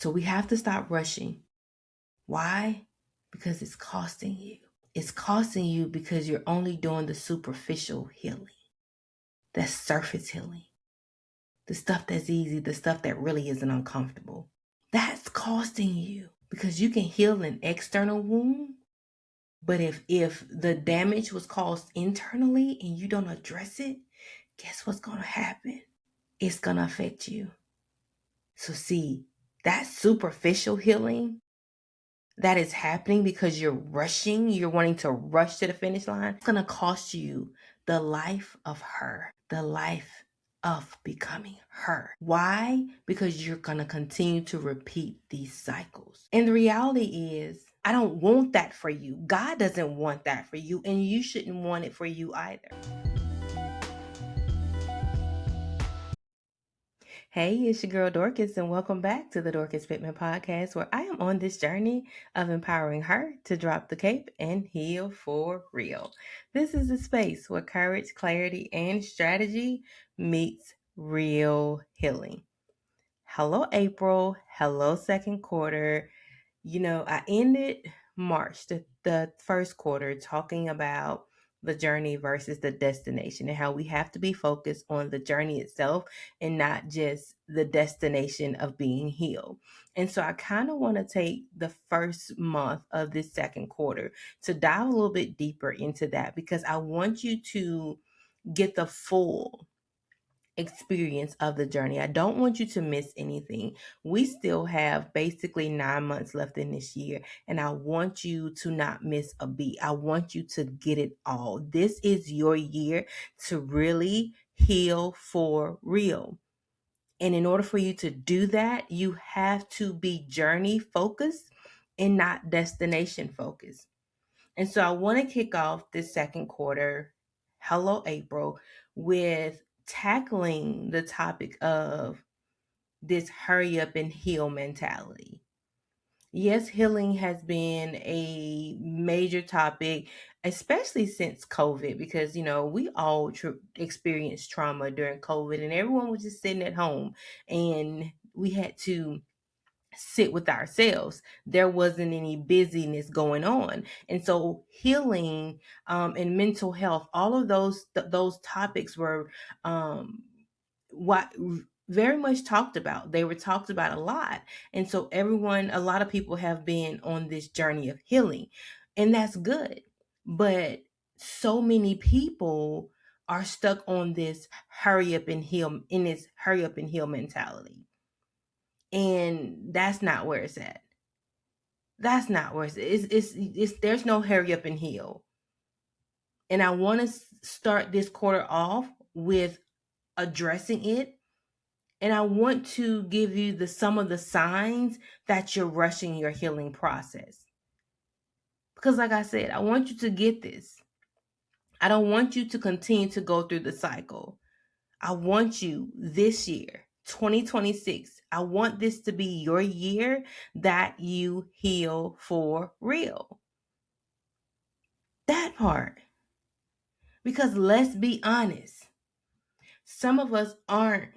So we have to stop rushing. Why? Because it's costing you. It's costing you because you're only doing the superficial healing. That's surface healing. The stuff that's easy, the stuff that really isn't uncomfortable. That's costing you because you can heal an external wound, but if the damage was caused internally and you don't address it, guess what's going to happen? It's going to affect you. So see, that superficial healing that is happening because you're rushing, you're wanting to rush to the finish line, it's going to cost you the life of her, the life of becoming her. Why? Because you're going to continue to repeat these cycles. And the reality is, I don't want that for you. God doesn't want that for you, and you shouldn't want it for you either. Hey, it's your girl Dorcas, and welcome back to the Dorcas Fitment Podcast, where I am on this journey of empowering her to drop the cape and heal for real. This is a space where courage, clarity, and strategy meets real healing. Hello, April. Hello, second quarter. I ended March, the first quarter, talking about the journey versus the destination and how we have to be focused on the journey itself and not just the destination of being healed. And so I kind of want to take the first month of this second quarter to dive a little bit deeper into that because I want you to get the full experience of the journey. I don't want you to miss anything. We still have basically 9 months left in this year, and I want you to not miss a beat. I want you to get it all. This is your year to really heal for real. And in order for you to do that, you have to be journey focused and not destination focused. And so I want to kick off this second quarter, hello April, with tackling the topic of this hurry up and heal mentality. Yes, healing has been a major topic, especially since COVID, because, we all experienced trauma during COVID and everyone was just sitting at home and we had to sit with ourselves. There wasn't any busyness going on. And so healing and mental health, all of those topics were what very much talked about. They were talked about a lot. And so a lot of people have been on this journey of healing, and that's good. But so many people are stuck on this hurry up and heal mentality. And that's not where it's at. That's not where it's there's no hurry up and heal. And I want to start this quarter off with addressing it. And I want to give you some of the signs that you're rushing your healing process. Because like I said, I want you to get this. I don't want you to continue to go through the cycle. I want you this year, 2026, I want this to be your year that you heal for real. That part. Because let's be honest, some of us aren't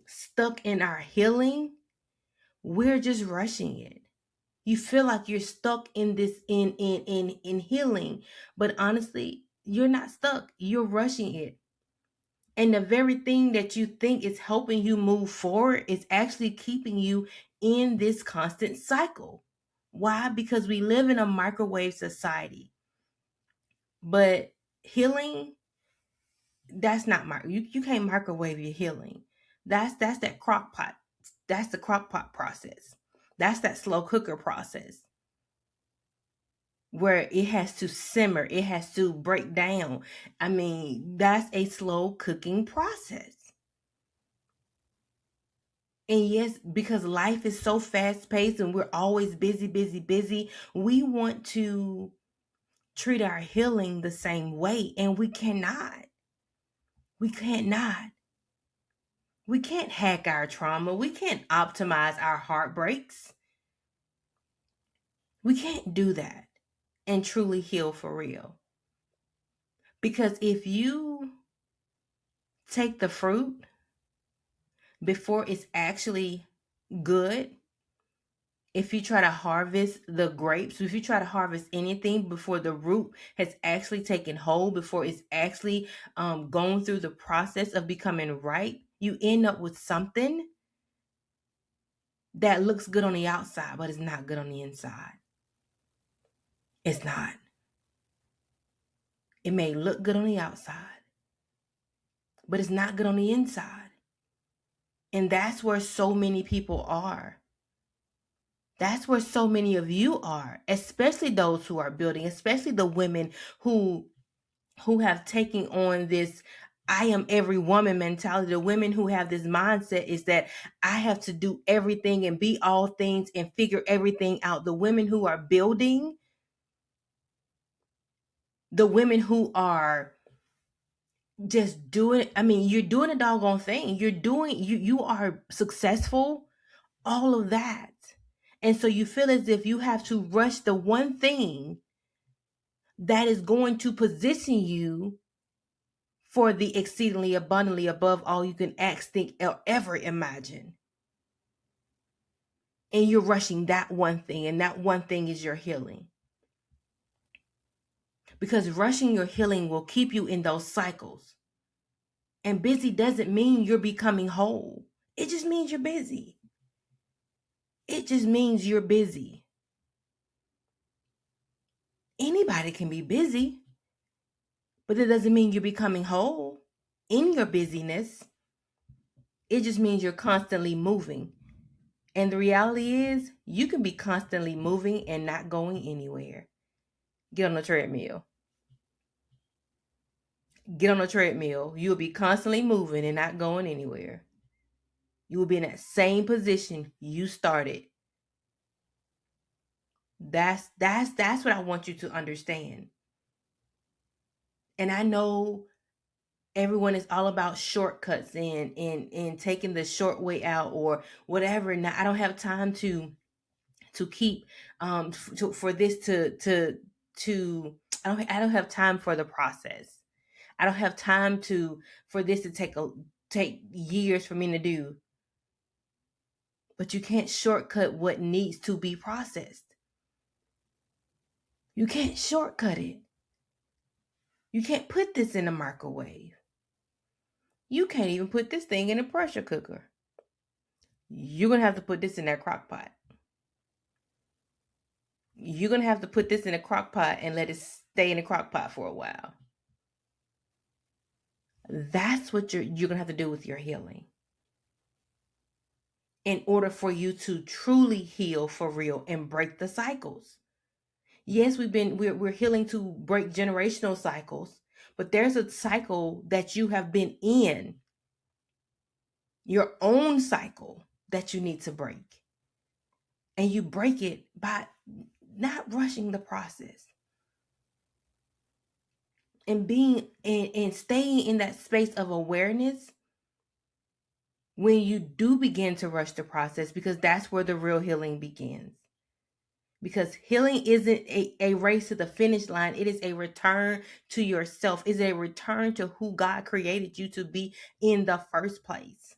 stuck in our healing. We're just rushing it. You feel like you're stuck in this in healing, but honestly, you're not stuck. You're rushing it. And the very thing that you think is helping you move forward is actually keeping you in this constant cycle. Why? Because we live in a microwave society. But healing, that's not you can't microwave your healing. That's that crock pot. That's the crock pot process. That's that slow cooker process where it has to simmer, it has to break down. I mean, that's a slow cooking process. And yes, because life is so fast paced and we're always busy, we want to treat our healing the same way, and we cannot. We cannot. We can't hack our trauma. We can't optimize our heartbreaks. We can't do that and truly heal for real. Because if you take the fruit before it's actually good, if you try to harvest the grapes, if you try to harvest anything before the root has actually taken hold, before it's actually gone through the process of becoming ripe, you end up with something that looks good on the outside, but it's not good on the inside. It's not. It may look good on the outside, but it's not good on the inside. And that's where so many people are. That's where so many of you are, especially those who are building, especially the women who have taken on this I am every woman mentality. The women who have this mindset is that I have to do everything and be all things and figure everything out. The women who are building, the women who are just doing, I mean, you're doing a doggone thing. You are successful, all of that. And so you feel as if you have to rush the one thing that is going to position you for the exceedingly abundantly above all you can ask, think, or ever imagine. And you're rushing that one thing, and that one thing is your healing. Because rushing your healing will keep you in those cycles. And busy doesn't mean you're becoming whole. It just means you're busy. It just means you're busy. Anybody can be busy, but it doesn't mean you're becoming whole in your busyness. It just means you're constantly moving. And the reality is, you can be constantly moving and not going anywhere. Get on the treadmill. Get on a treadmill. You'll be constantly moving and not going anywhere. You will be in that same position you started. That's what I want you to understand. And I know everyone is all about shortcuts and taking the short way out or whatever. Now I don't have time to keep for this to I don't have time for the process. I don't have time for this to take years for me to do. But you can't shortcut what needs to be processed. You can't shortcut it. You can't put this in a microwave. You can't even put this thing in a pressure cooker. You're going to have to put this in that crock pot. You're going to have to put this in a crock pot and let it stay in the crock pot for a while. That's what you're going to have to do with your healing. In order for you to truly heal for real and break the cycles. Yes, we're healing to break generational cycles, but there's a cycle that you have been in, your own cycle that you need to break. And you break it by not rushing the process. And being and staying in that space of awareness when you do begin to rush the process, because that's where the real healing begins. Because healing isn't a race to the finish line. It is a return to yourself. It's a return to who God created you to be in the first place.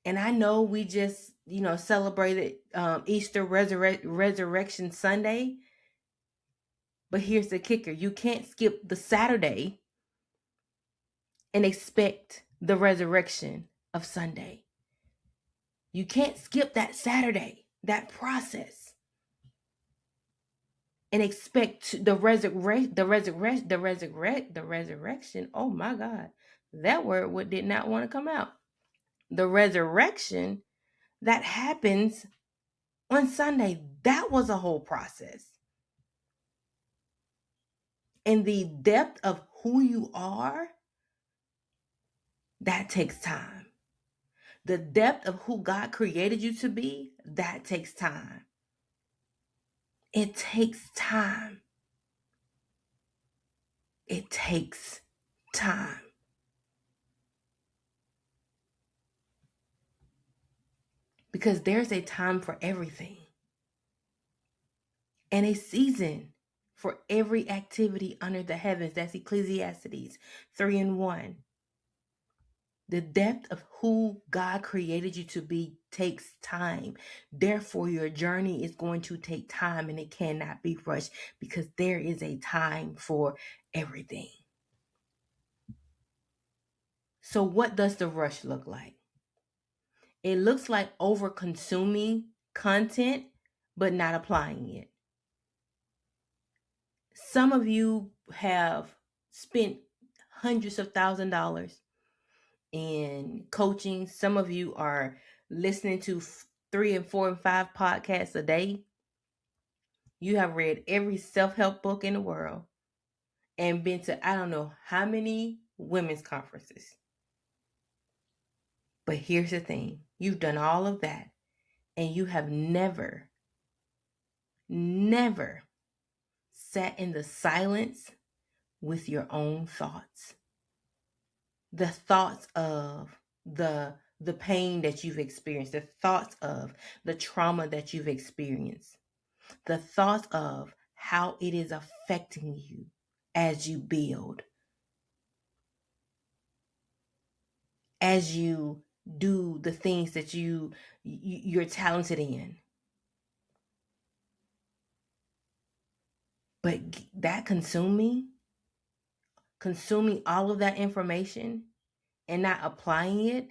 And I know we just, celebrated Easter Resurrection Sunday. But here's the kicker. You can't skip the Saturday and expect the resurrection of Sunday. You can't skip that Saturday, that process, and expect the resurrection. Oh my God, that word did not want to come out. The resurrection that happens on Sunday, that was a whole process. And the depth of who you are, that takes time. The depth of who God created you to be, that takes time. It takes time. It takes time. Because there's a time for everything. And a season for every activity under the heavens. That's Ecclesiastes 3:1. The depth of who God created you to be takes time. Therefore, your journey is going to take time and it cannot be rushed because there is a time for everything. So, what does the rush look like? It looks like over consuming content but not applying it. Some of you have spent hundreds of $1,000s in coaching. Some of you are listening to 3 and 4 and 5 podcasts a day. You have read every self-help book in the world and been to I don't know how many women's conferences. But here's the thing. You've done all of that and you have never sat in the silence with your own thoughts. The thoughts of the pain that you've experienced, the thoughts of the trauma that you've experienced, the thoughts of how it is affecting you as you build, as you do the things that you're talented in. But that consuming all of that information and not applying it,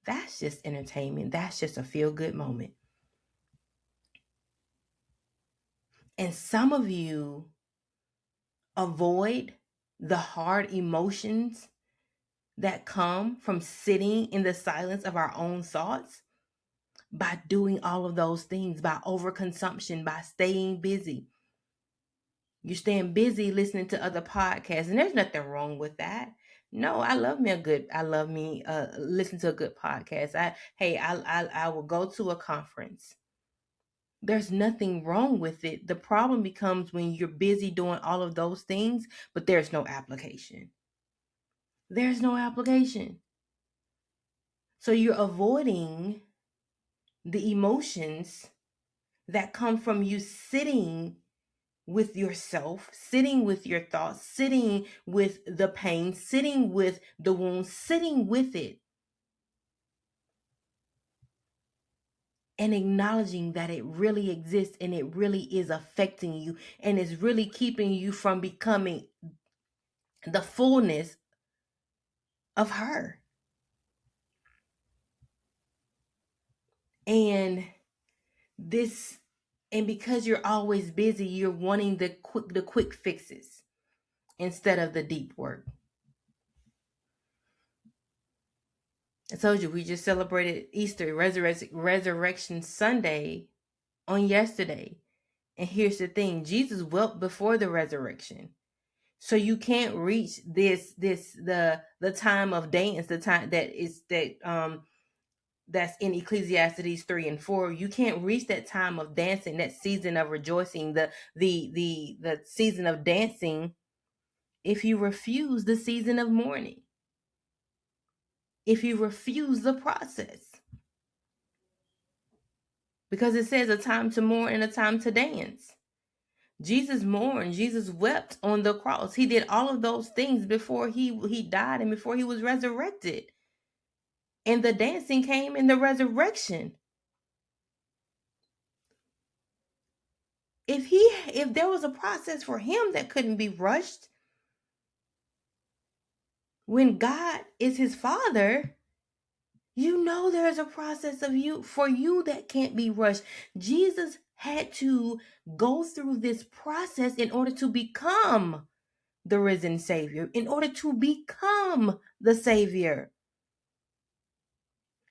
that's just entertainment. That's just a feel-good moment. And some of you avoid the hard emotions that come from sitting in the silence of our own thoughts by doing all of those things, by overconsumption, by staying busy. You're staying busy listening to other podcasts, and there's nothing wrong with that. No, I love me listen to a good podcast. I will go to a conference. There's nothing wrong with it. The problem becomes when you're busy doing all of those things, but there's no application. There's no application. So you're avoiding the emotions that come from you sitting with yourself, sitting with your thoughts, sitting with the pain, sitting with the wounds, sitting with it, and acknowledging that it really exists and it really is affecting you and is really keeping you from becoming the fullness of her. And because you're always busy, you're wanting the quick fixes instead of the deep work. I told you we just celebrated Easter, Resurrection Sunday on yesterday. And here's the thing, Jesus wept before the resurrection. So you can't reach the time of dance, the time that's in Ecclesiastes 3 and 4. You can't reach that time of dancing, that season of rejoicing, the season of dancing, if you refuse the season of mourning, if you refuse the process. Because it says a time to mourn and a time to dance. Jesus mourned, Jesus wept on the cross. He did all of those things before he died and before he was resurrected. And the dancing came in the resurrection. If there was a process for him that couldn't be rushed, when God is his Father, you know there's a process for you that can't be rushed. Jesus had to go through this process in order to become the risen Savior, in order to become the Savior,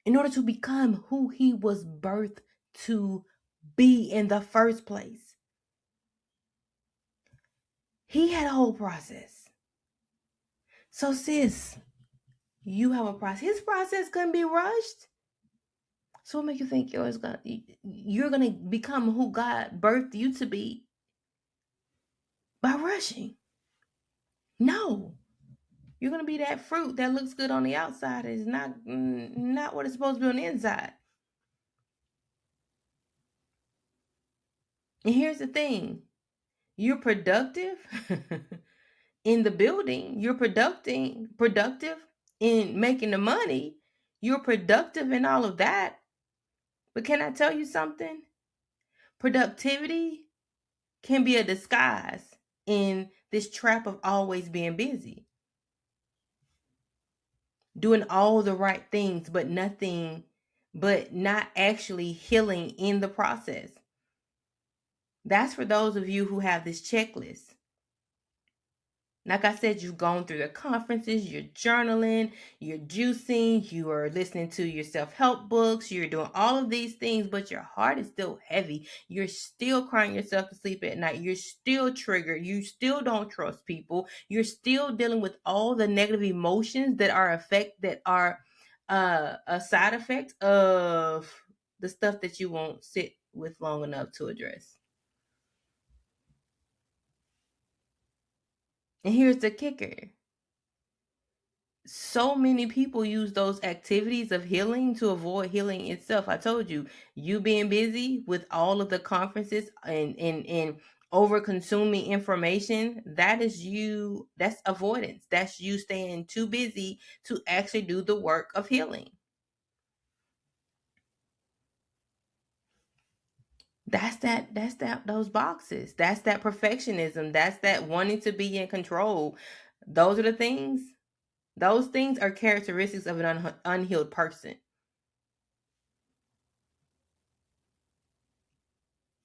in order to become who he was birthed to be in the first place. He had a whole process. So sis, you have a process. His process couldn't be rushed. So what make you think you're gonna become who God birthed you to be by rushing? No. You're gonna be that fruit that looks good on the outside. It's not what it's supposed to be on the inside. And here's the thing. You're productive in the building. You're productive in making the money. You're productive in all of that. But can I tell you something? Productivity can be a disguise in this trap of always being busy, doing all the right things, but not actually healing in the process. That's for those of you who have this checklist. Like I said, you've gone through the conferences, you're journaling, you're juicing, you are listening to your self-help books, you're doing all of these things, but your heart is still heavy. You're still crying yourself to sleep at night. You're still triggered. You still don't trust people. You're still dealing with all the negative emotions that are a side effect of the stuff that you won't sit with long enough to address. And here's the kicker. So many people use those activities of healing to avoid healing itself. I told you, you being busy with all of the conferences and over consuming information, that's avoidance. That's you staying too busy to actually do the work of healing. Those boxes. That's that perfectionism. That's that wanting to be in control. Those are the things. Those things are characteristics of an unhealed person.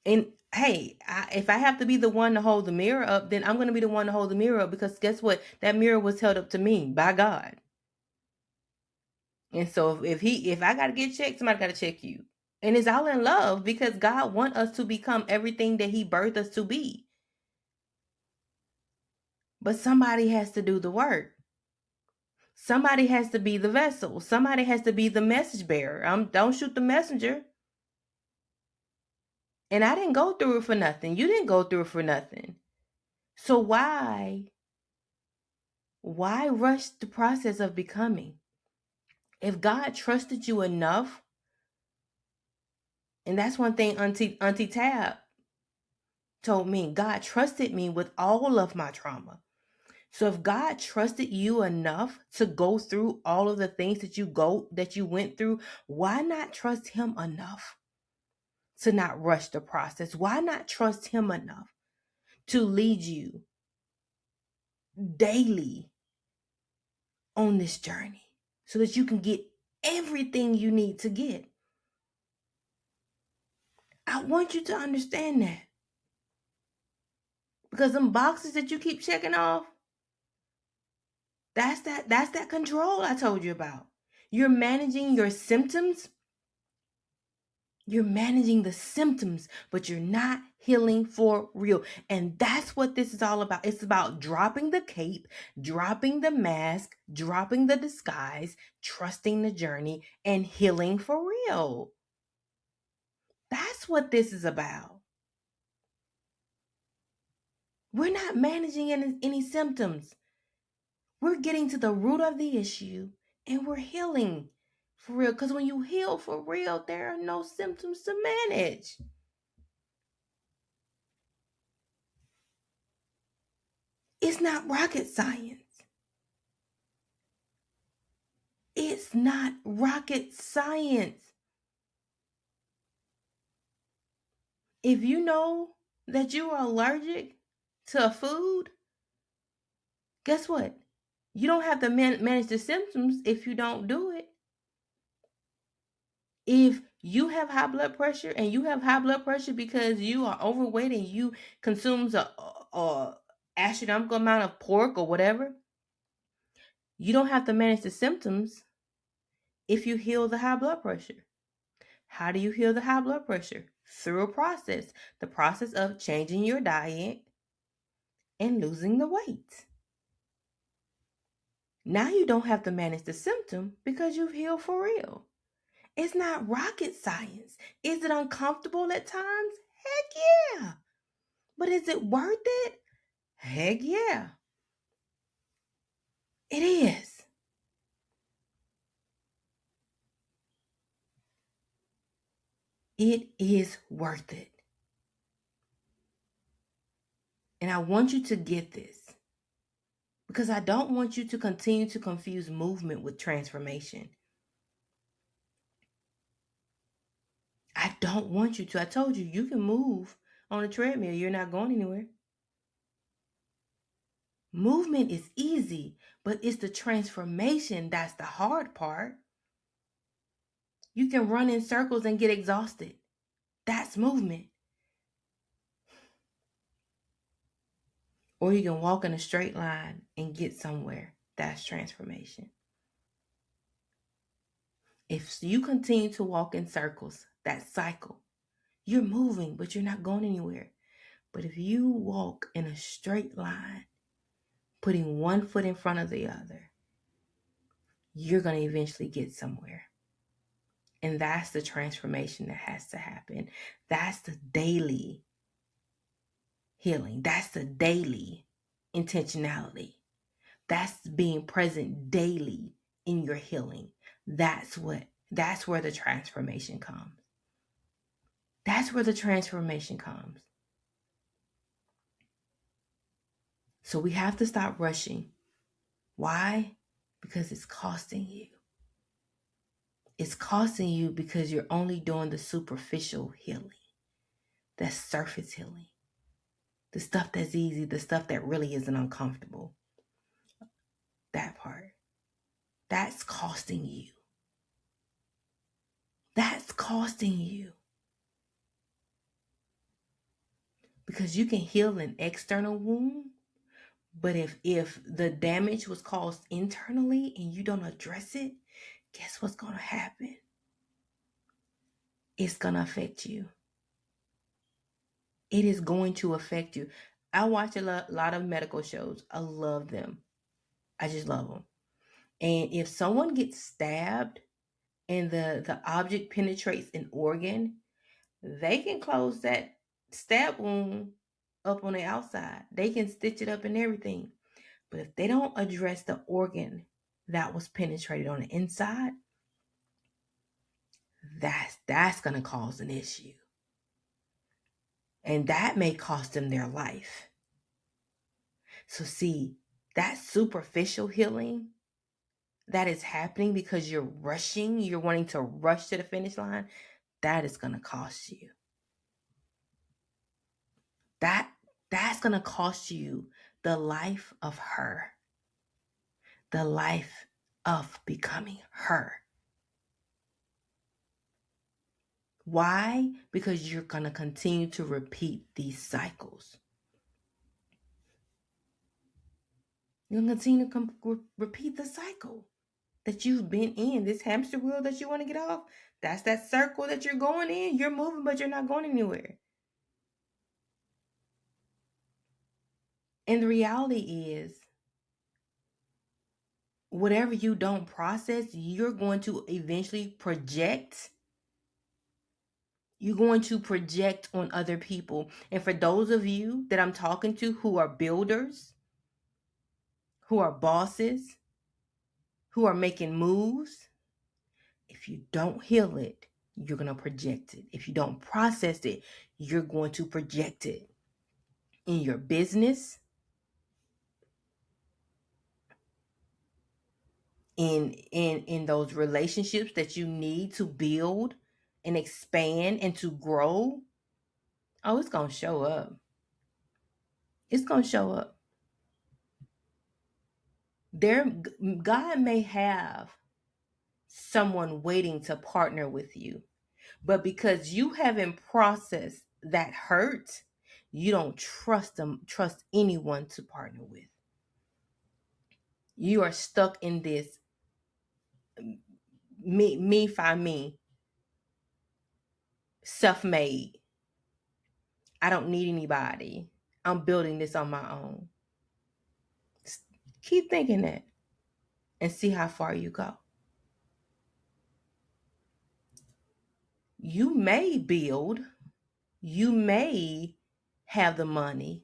And hey, if I have to be the one to hold the mirror up, then I'm going to be the one to hold the mirror up, because guess what? That mirror was held up to me by God. And so if I got to get checked, somebody got to check you. And it's all in love, because God wants us to become everything that he birthed us to be. But somebody has to do the work. Somebody has to be the vessel. Somebody has to be the message bearer. Don't shoot the messenger. And I didn't go through it for nothing. You didn't go through it for nothing. So why rush the process of becoming? If God trusted you enough, and that's one thing Auntie Tab told me, God trusted me with all of my trauma. So if God trusted you enough to go through all of the things that you went through, why not trust him enough to not rush the process? Why not trust him enough to lead you daily on this journey so that you can get everything you need to get? I want you to understand that. Because them boxes that you keep checking off, that's that control I told you about. You're managing your symptoms. You're managing the symptoms, but you're not healing for real. And that's what this is all about. It's about dropping the cape, dropping the mask, dropping the disguise, trusting the journey, and healing for real. That's what this is about. We're not managing any symptoms. We're getting to the root of the issue, and we're healing for real. Because when you heal for real, there are no symptoms to manage. It's not rocket science. It's not rocket science. If you know that you are allergic to a food, guess what? You don't have to manage the symptoms if you don't do it. If you have high blood pressure, and you have high blood pressure because you are overweight and you consumes a astronomical amount of pork or whatever, you don't have to manage the symptoms if you heal the high blood pressure. How do you heal the high blood pressure? Through a process. The process of changing your diet and losing the weight. Now you don't have to manage the symptom because you've healed for real. It's not rocket science. Is it uncomfortable at times? Heck yeah. But is it worth it? Heck yeah. It is. It is worth it. And I want you to get this, Because I don't want you to continue to confuse movement with transformation. I don't want you to. I told you, you can move on a treadmill. You're not going anywhere. Movement is easy, but it's the transformation that's the hard part. You can run in circles and get exhausted. That's movement. Or you can walk in a straight line and get somewhere. That's transformation. If you continue to walk in circles, that cycle, you're moving, but you're not going anywhere. But if you walk in a straight line, putting one foot in front of the other, you're going to eventually get somewhere. And that's the transformation that has to happen. That's the daily healing. That's the daily intentionality. That's being present daily in your healing. That's where the transformation comes. That's where the transformation comes. So we have to stop rushing. Why? Because it's costing you. It's costing you because you're only doing the superficial healing. That's surface healing. The stuff that's easy, the stuff that really isn't uncomfortable. That part. That's costing you. That's costing you. Because you can heal an external wound, but if the damage was caused internally and you don't address it, guess what's going to happen? It's going to affect you. It is going to affect you. I watch a lot of medical shows. I love them. I just love them. And if someone gets stabbed and the object penetrates an organ, they can close that stab wound up on the outside. They can stitch it up and everything. But if they don't address the organ that was penetrated on the inside, that's going to cause an issue. And that may cost them their life. So see, that superficial healing that is happening because you're rushing, you're wanting to rush to the finish line, that is going to cost you. That's going to cost you the life of her. The life of becoming her. Why? Because you're going to continue to repeat these cycles. You're going to continue to repeat the cycle that you've been in. This hamster wheel that you want to get off, that's that circle that you're going in. You're moving, but you're not going anywhere. And the reality is, whatever you don't process, you're going to eventually project. You're going to project on other people. And for those of you that I'm talking to who are builders, who are bosses, who are making moves, if you don't heal it, you're going to project it. If you don't process it, you're going to project it in your business, in those relationships that you need to build and expand and to grow. Oh, it's going to show up. It's going to show up. God may have someone waiting to partner with you, but because you haven't processed that hurt, you don't trust anyone to partner with. You are stuck in this me find me, self-made. I don't need anybody. I'm building this on my own. Keep thinking that and see how far you go. You may build, you may have the money,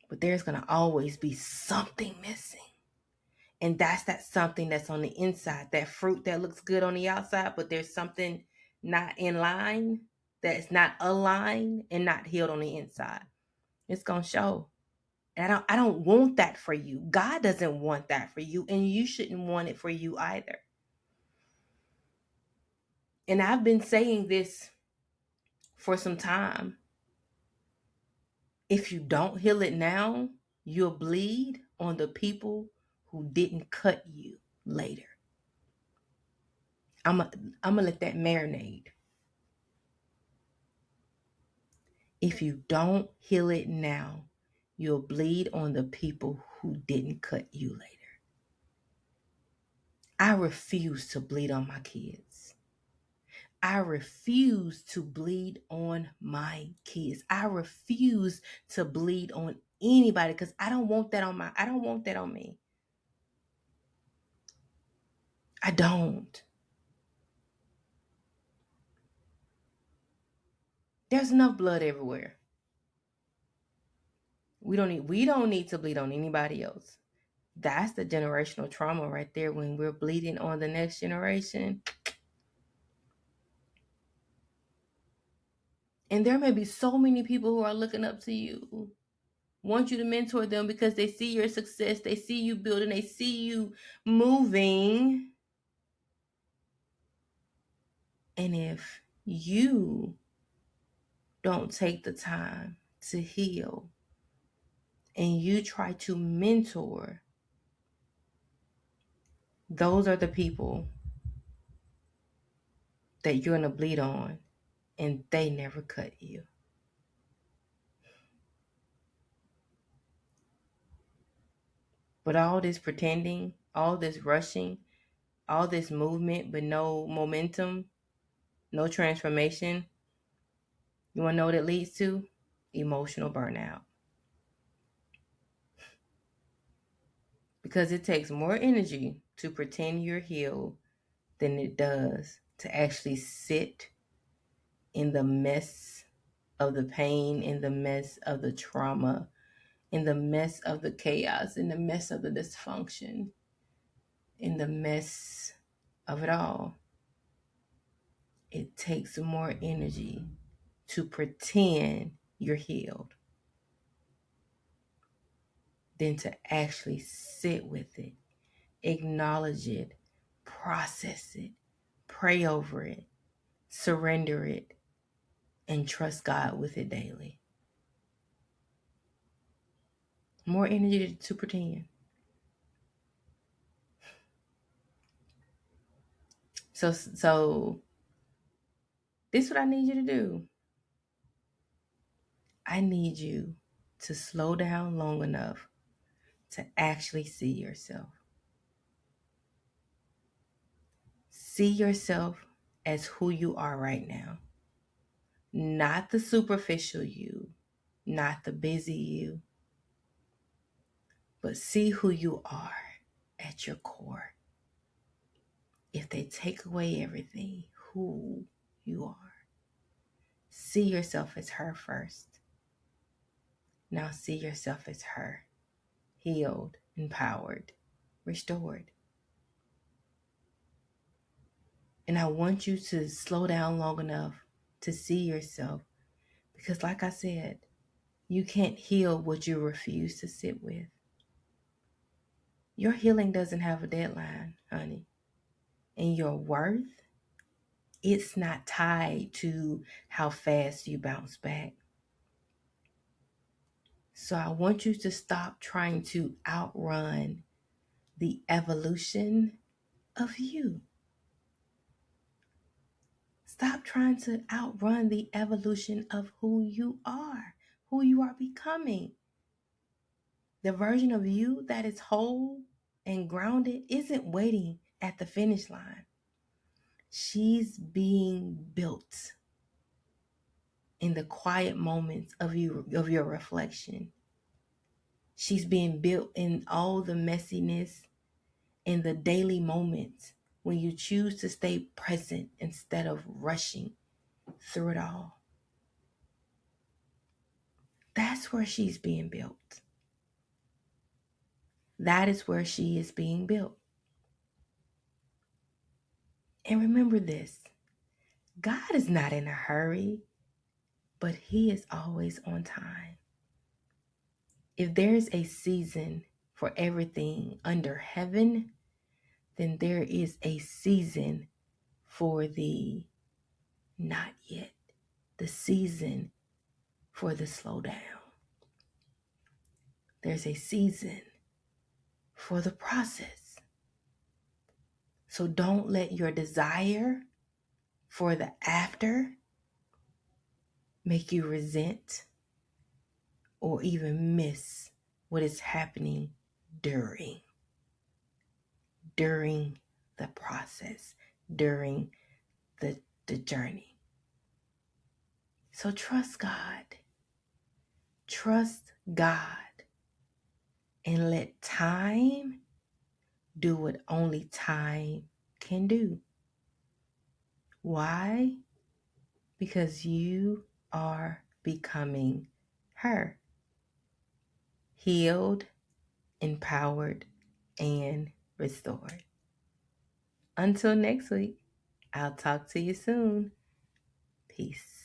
but there's going to always be something missing. And that's that something that's on the inside, that fruit that looks good on the outside, but there's something not in line, that's not aligned and not healed on the inside. It's going to show. And I don't want that for you. God doesn't want that for you, and you shouldn't want it for you either. And I've been saying this for some time. If you don't heal it now, you'll bleed on the people who didn't cut you later. I'm gonna let that marinate. If you don't heal it now, you'll bleed on the people who didn't cut you later. I refuse to bleed on my kids. I refuse to bleed on my kids. I refuse to bleed on anybody because I don't want that on me. I don't. There's enough blood everywhere. We don't need to bleed on anybody else. That's the generational trauma right there when we're bleeding on the next generation. And there may be so many people who are looking up to you, want you to mentor them because they see your success, they see you building, they see you moving. And if you don't take the time to heal and you try to mentor, those are the people that you're going to bleed on, and they never cut you. But all this pretending, all this rushing, all this movement, but no momentum, no transformation, you want to know what it leads to? Emotional burnout. Because it takes more energy to pretend you're healed than it does to actually sit in the mess of the pain, in the mess of the trauma, in the mess of the chaos, in the mess of the dysfunction, in the mess of it all. It takes more energy to pretend you're healed than to actually sit with it, acknowledge it, process it, pray over it, surrender it, and trust God with it daily. More energy to pretend. So this is what I need you to do. I need you to slow down long enough to actually see yourself. See yourself as who you are right now. Not the superficial you, not the busy you, but see who you are at your core. If they take away everything, who you are. See yourself as her first. Now see yourself as her, healed, empowered, restored. And I want you to slow down long enough to see yourself. Because like I said, you can't heal what you refuse to sit with. Your healing doesn't have a deadline, honey. And your worth, it's not tied to how fast you bounce back. So I want you to stop trying to outrun the evolution of you. Stop trying to outrun the evolution of who you are becoming. The version of you that is whole and grounded isn't waiting at the finish line. She's being built in the quiet moments of your reflection. She's being built in all the messiness, in the daily moments when you choose to stay present instead of rushing through it all. That's where she's being built. That is where she is being built. And remember this, God is not in a hurry, but He is always on time. If there's a season for everything under heaven, then there is a season for the not yet, the season for the slowdown. There's a season for the process. So don't let your desire for the after make you resent or even miss what is happening during the process, during the journey. So trust God. Trust God and let time do what only time can do. Why? Because you are becoming her. Healed, empowered, and restored. Until next week, I'll talk to you soon. Peace.